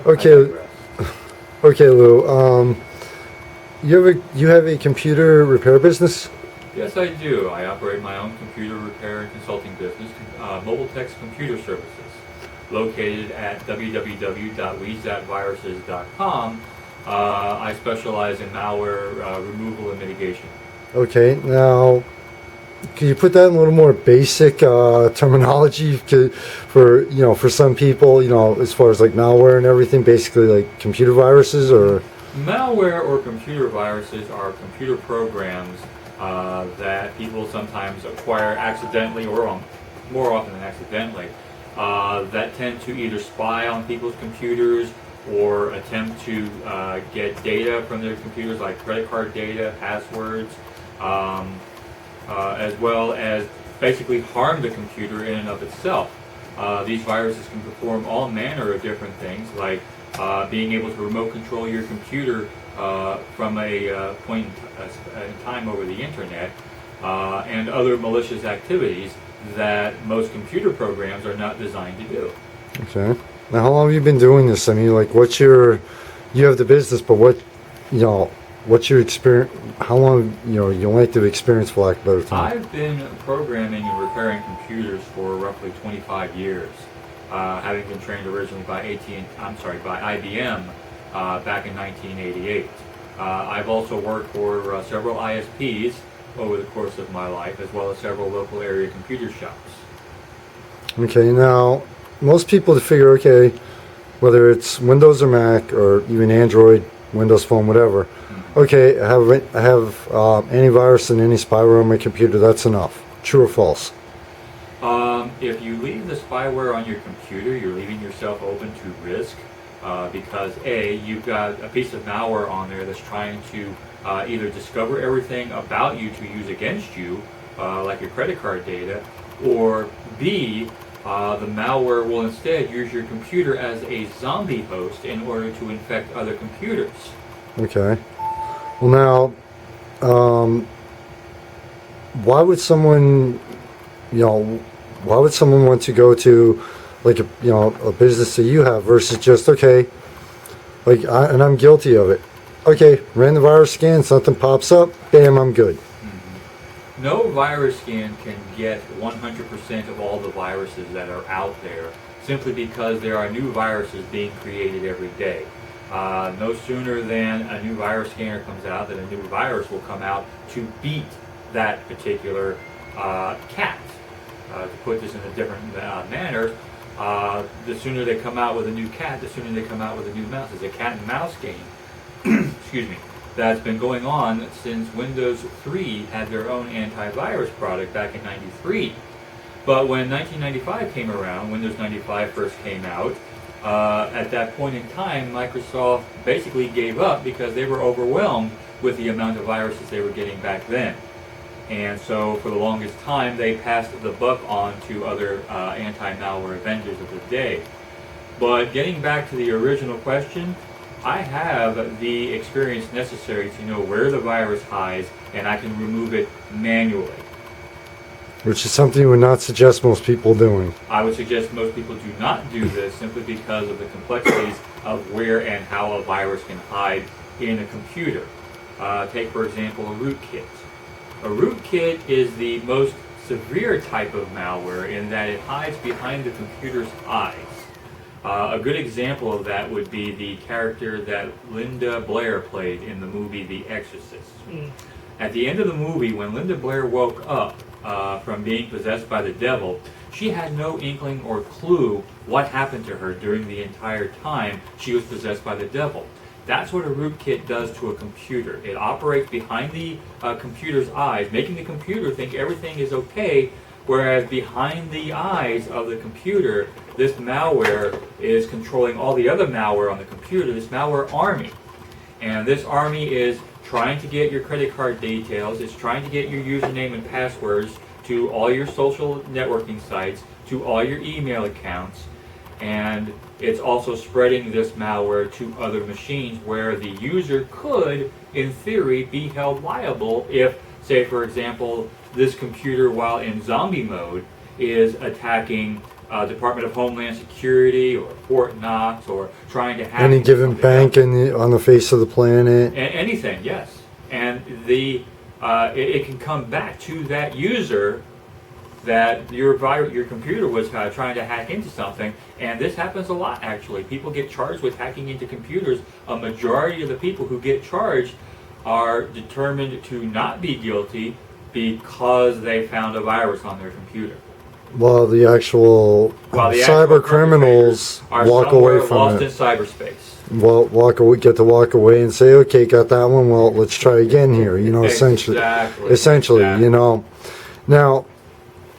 Okay, okay, Lou. You have a computer repair business? Yes, I do. I operate my own computer repair and consulting business, Mobile Tech's Computer Services, located at www.weezatviruses.com. I specialize in malware removal and mitigation. Okay, now can you put that in a little more basic terminology for some people, as far as like malware and everything, basically like computer viruses or? Malware or computer viruses are computer programs that people sometimes acquire accidentally or more often than accidentally that tend to either spy on people's computers or attempt to get data from their computers like credit card data, passwords, as well as basically harm the computer in and of itself. These viruses can perform all manner of different things like being able to remote control your computer from a point in time over the internet, and other malicious activities that most computer programs are not designed to do. Okay. Now, how long have you been doing this? I mean, like, you have the business, but what's your experience? How long, your length of experience, for lack of a better term? I've been programming and repairing computers for roughly 25 years. Having been trained originally by IBM back in 1988. I've also worked for several ISPs over the course of my life, as well as several local area computer shops. Okay, now most people figure, okay, whether it's Windows or Mac or even Android, Windows Phone, whatever. Okay, I have antivirus and any spyware on my computer. That's enough. True or false? If you leave the spyware on your computer, you're leaving yourself open to risk because A, you've got a piece of malware on there that's trying to either discover everything about you to use against you, like your credit card data, or B, the malware will instead use your computer as a zombie host in order to infect other computers. Okay. Well, now, why would someone want to go to like a business that you have versus just, okay, and I'm guilty of it. Okay, ran the virus scan, something pops up, bam, I'm good. Mm-hmm. No virus scan can get 100% of all the viruses that are out there simply because there are new viruses being created every day. No sooner than a new virus scanner comes out than a new virus will come out to beat that particular cat. To put this in a different manner, the sooner they come out with a new cat, the sooner they come out with a new mouse. It's a cat and mouse game, excuse me, that's been going on since Windows 3 had their own antivirus product back in '93. But when 1995 came around, Windows 95 first came out, at that point in time, Microsoft basically gave up because they were overwhelmed with the amount of viruses they were getting back then. And so for the longest time, they passed the buck on to other anti-malware vendors of the day. But getting back to the original question, I have the experience necessary to know where the virus hides, and I can remove it manually. Which is something you would not suggest most people doing. I would suggest most people do not do this simply because of the complexities of where and how a virus can hide in a computer. Take, for example, a rootkit. A rootkit is the most severe type of malware in that it hides behind the computer's eyes. A good example of that would be the character that Linda Blair played in the movie The Exorcist. At the end of the movie, when Linda Blair woke up from being possessed by the devil, she had no inkling or clue what happened to her during the entire time she was possessed by the devil. That's what a rootkit does to a computer. It operates behind the computer's eyes, making the computer think everything is okay, whereas behind the eyes of the computer, this malware is controlling all the other malware on the computer, this malware army. And this army is trying to get your credit card details, it's trying to get your username and passwords to all your social networking sites, to all your email accounts, and it's also spreading this malware to other machines where the user could, in theory, be held liable if, say for example, this computer while in zombie mode is attacking Department of Homeland Security or Fort Knox or trying to hack Any into given something bank else. on the face of the planet. Anything, yes. And it can come back to that user that your computer was trying to hack into something, and this happens a lot actually. People get charged with hacking into computers. A majority of the people who get charged are determined to not be guilty because they found a virus on their computer. While the actual cyber criminals are walk somewhere away from lost it. in cyberspace. Get to walk away and say, okay, got that one. Well, let's try again here. Essentially, Exactly. Now,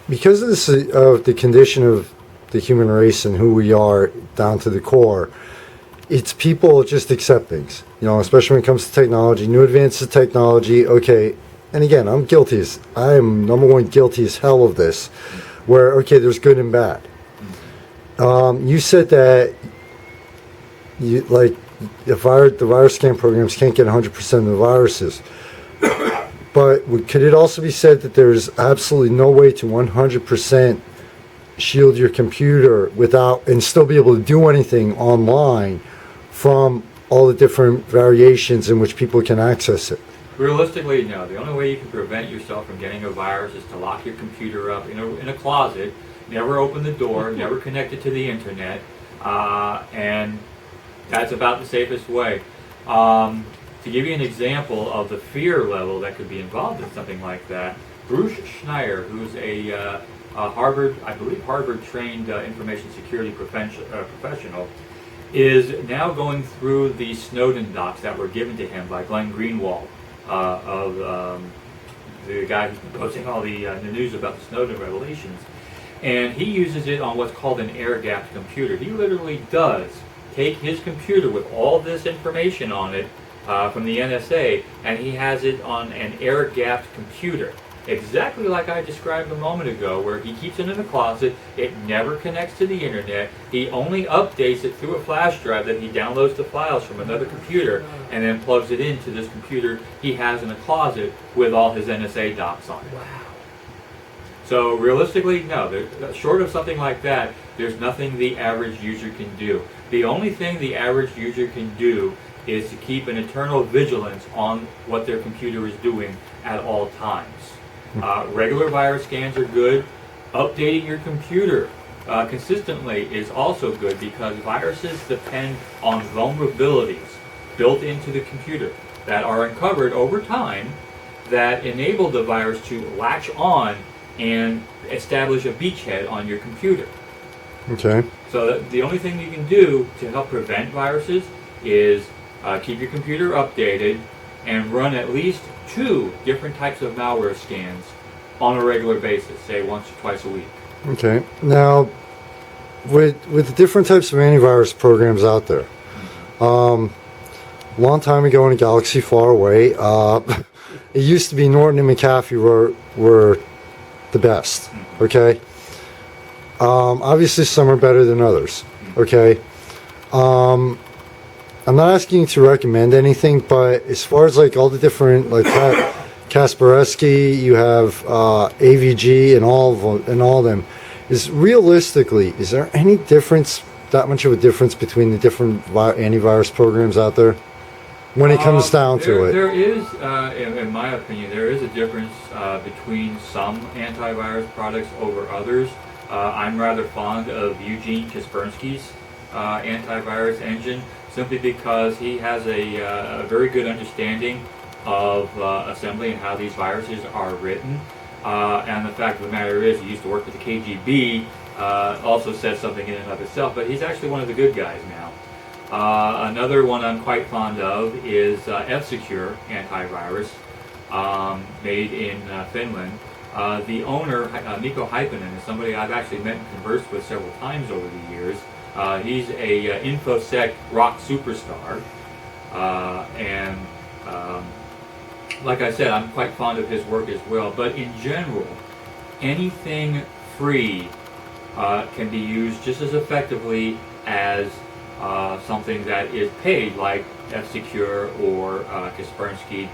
because of this, the condition of the human race and who we are down to the core, it's people just accept things. Especially when it comes to technology, new advances of technology. Okay, and again, I am number one guilty as hell of this. Where there's good and bad. You said that the virus scan programs can't get 100% of the viruses. But could it also be said that there's absolutely no way to 100% shield your computer and still be able to do anything online from all the different variations in which people can access it? Realistically, no. The only way you can prevent yourself from getting a virus is to lock your computer up in a closet, never open the door, never connect it to the internet, and that's about the safest way. To give you an example of the fear level that could be involved in something like that, Bruce Schneier, who's a Harvard-trained information security professional, is now going through the Snowden docs that were given to him by Glenn Greenwald, the guy who's been posting all the news about the Snowden revelations. And he uses it on what's called an air-gapped computer. He literally does take his computer with all this information on it from the NSA, and he has it on an air-gapped computer. Exactly like I described a moment ago, where he keeps it in a closet, it never connects to the internet, he only updates it through a flash drive that he downloads the files from another computer and then plugs it into this computer he has in a closet with all his NSA docs on it. Wow. So realistically, no, short of something like that, there's nothing the average user can do. The only thing the average user can do is to keep an eternal vigilance on what their computer is doing at all times. Regular virus scans are good. Updating your computer consistently is also good, because viruses depend on vulnerabilities built into the computer that are uncovered over time that enable the virus to latch on and establish a beachhead on your computer. Okay. So the only thing you can do to help prevent viruses is keep your computer updated and run at least 2 different types of malware scans on a regular basis, say once or twice a week. Okay. Now, with the different types of antivirus programs out there, long time ago in a galaxy far away, it used to be Norton and McAfee were the best. Okay. Obviously, some are better than others. Okay. I'm not asking you to recommend anything, but as far as all the different Kaspersky, you have AVG, and all of them, is there any difference, that much of a difference between the different antivirus programs out there when it comes down to it? There is, in my opinion, there is a difference between some antivirus products over others. I'm rather fond of Eugene Kaspersky's antivirus engine, simply because he has a very good understanding of assembly and how these viruses are written. And the fact of the matter is, he used to work with the KGB, also says something in and of itself, but he's actually one of the good guys now. Another one I'm quite fond of is F-Secure antivirus, made in Finland. The owner, Mikko Hyppinen, is somebody I've actually met and conversed with several times over the years. He's a InfoSec rock superstar, and like I said, I'm quite fond of his work as well. But in general, anything free can be used just as effectively as something that is paid, like F-Secure or Kaspersky.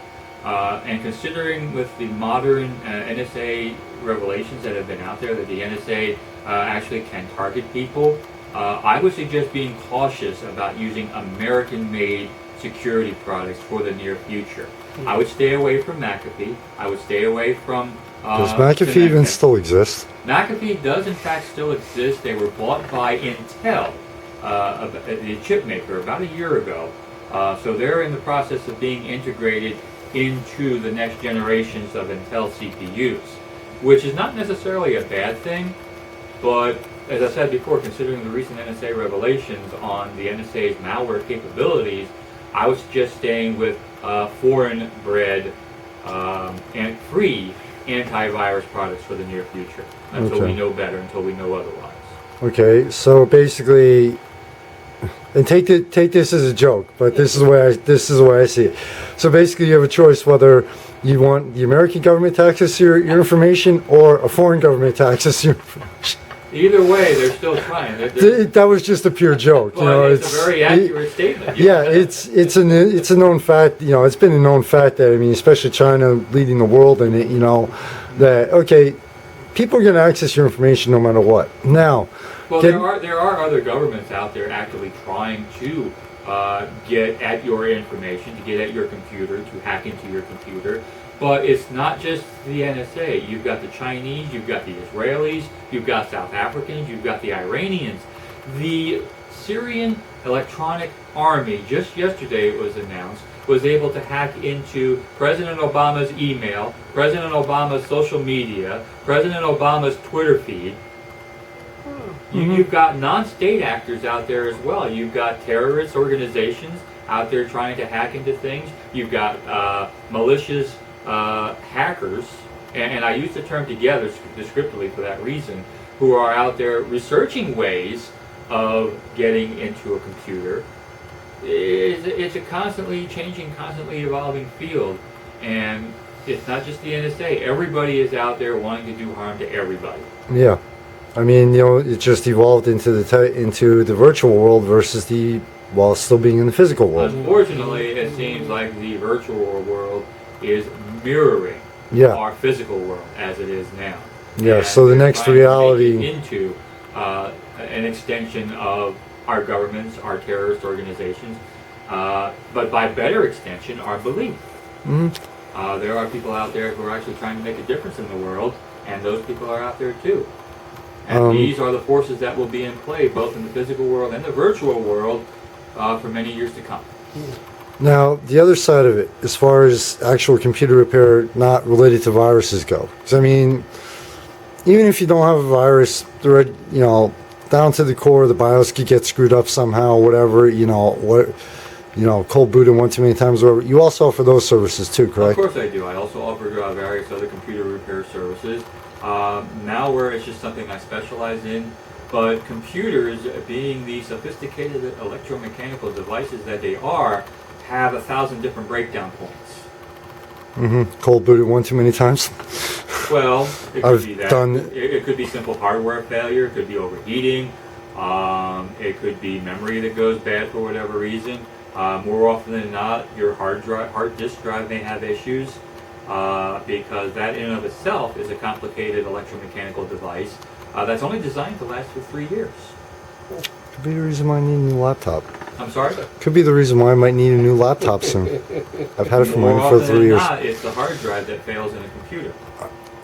And considering with the modern NSA revelations that have been out there, that the NSA actually can target people. I would suggest being cautious about using American-made security products for the near future. I would stay away from McAfee. I would stay away from Does McAfee even still exist? McAfee does in fact still exist. They were bought by Intel, the chip maker, about a year ago. So they're in the process of being integrated into the next generations of Intel CPUs, which is not necessarily a bad thing, but as I said before, considering the recent NSA revelations on the NSA's malware capabilities, I would suggest staying with foreign-bred and free antivirus products for the near future until we know better, until we know otherwise. Okay, so basically, and take this as a joke, but this is the way I see it. So basically, you have a choice whether you want the American government to access your information or a foreign government to access your information. Either way, they're still trying. That was just a pure joke. Well, it's a very accurate statement. Yeah, it's a known fact. You know, it's been a known fact that, I mean, especially China leading the world in it. You know, that okay, people are going to access your information no matter what. Now, well, there are other governments out there actively trying to get at your information, to get at your computer, to hack into your computer. But it's not just the NSA. You've got the Chinese, you've got the Israelis, you've got South Africans, you've got the Iranians. The Syrian Electronic Army, just yesterday it was announced, was able to hack into President Obama's email, President Obama's social media, President Obama's Twitter feed. You've got non-state actors out there as well. You've got terrorist organizations out there trying to hack into things. You've got malicious hackers, and I use the term together descriptively for that reason, who are out there researching ways of getting into a computer. It's a constantly changing, constantly evolving field, and it's not just the NSA. Everybody is out there wanting to do harm to everybody. Yeah, I mean, you know, it just evolved into the virtual world versus while still being in the physical world. Unfortunately, it seems like the virtual world is mirroring our physical world as it is now. Yeah, and so the next reality into an extension of our governments, our terrorist organizations, but by better extension, our belief. There are people out there who are actually trying to make a difference in the world, and those people are out there too. And these are the forces that will be in play both in the physical world and the virtual world for many years to come. Now, the other side of it, as far as actual computer repair not related to viruses go, because I mean, even if you don't have a virus, you know, down to the core, the BIOS could get screwed up somehow, whatever, cold booted one too many times, whatever. You also offer those services too, correct? Of course I do. I also offer various other computer repair services. Malware is just something I specialize in, but computers, being the sophisticated electromechanical devices that they are, have 1,000 different breakdown points. Cold booted one too many times. Well, it could be that. It could be simple hardware failure. It could be overheating. It could be memory that goes bad for whatever reason. More often than not, your hard disk drive may have issues because that in and of itself is a complicated electromechanical device that's only designed to last for 3 years. Could be the reason why I need a new laptop. I'm sorry? Could be the reason why I might need a new laptop soon. I've had it for mine for 3 years. Not, it's the hard drive that fails in a computer.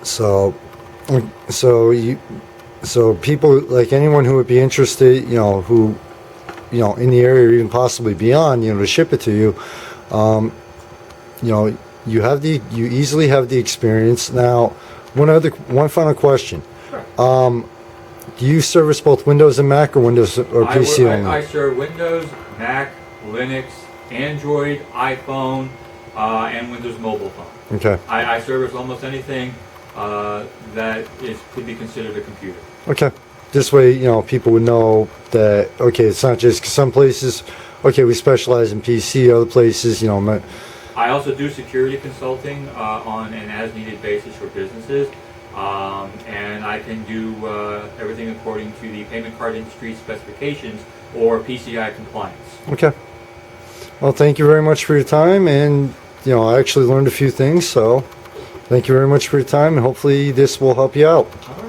So people, like anyone who would be interested, who, in the area or even possibly beyond, to ship it to you, you easily have the experience. Now, one final question. Sure. Do you service both Windows and Mac, or Windows or PC only? I serve Windows, Mac, Linux, Android, iPhone, and Windows Mobile Phone. Okay. I service almost anything that could be considered a computer. Okay. This way, people would know that, okay, it's not just 'cause some places, okay, we specialize in PC, other places, I also do security consulting on an as-needed basis for businesses. And I can do everything according to the payment card industry specifications or PCI compliance. Okay. Well, thank you very much for your time, and I actually learned a few things, so thank you very much for your time, and hopefully this will help you out. All right.